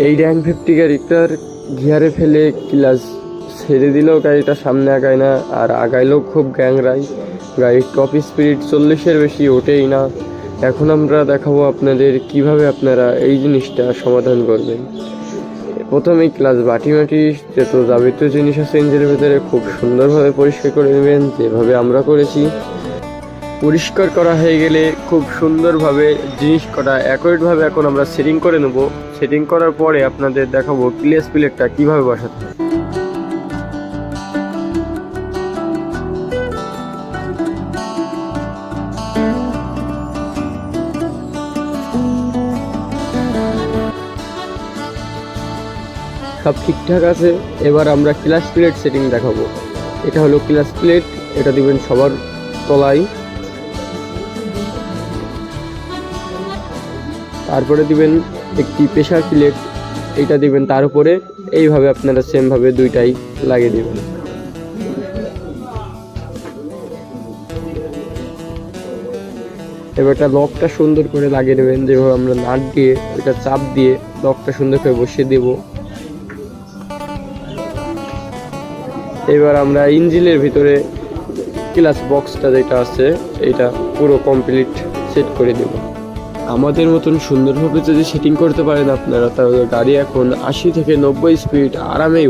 এই র্যাঙ্ক 50 গাড়িটার গিয়ারে ফেলে ক্লাস ছেড়ে দিলেও গাড়িটা সামনে আগায় না, আর আগাইলেও খুব গ্যাংরাই। গাড়ির টপ স্পিড 40-এর বেশি ওঠেই না। এখন আমরা দেখাবো আপনাদের কিভাবে আপনারা এই জিনিসটা সমাধান করবেন। প্রথমেই ক্লাস বাটি যত যাবতীয় জিনিস আছে ইঞ্জিনের ভেতরে খুব সুন্দরভাবে পরিষ্কার করে নেবেন, যেভাবে আমরা করেছি। পরিষ্কার করা হয়ে গেলে খুব সুন্দরভাবে জিনিস করা অ্যাকুরেটভাবে এখন আমরা সেটিং করে নেব। সেটিং করার পরে আপনাদের দেখাবো ক্লাচ প্লেটটা কীভাবে বসাতে। সব ঠিকঠাক আছে, এবার আমরা ক্লাচ প্লেট সেটিং দেখাবো। এটা হলো ক্লাচ প্লেট, এটা দিবেন সবার তলায়। তারপরে দিবেন একটি প্রেসার প্লেট, এটা দিবেন তার উপরে। এইভাবে আপনারা সেমভাবে দুইটাই লাগিয়ে দিবেন। এবার এটা লকটা সুন্দর করে লাগিয়ে নেবেন, যেভাবে আমরা নাট দিয়ে এটা চাপ দিয়ে লকটা সুন্দর করে বসিয়ে দেব। এবার আমরা ইঞ্জিনের ভিতরে ক্লাচ বক্সটা যেটা আছে এটা পুরো কমপ্লিট সেট করে দেব। আমাদের মতন সুন্দরভাবে যদি সেটিং করতে পারেন আপনারা, তাহলে গাড়ি এখন 80 থেকে 90 স্পিড আরামেই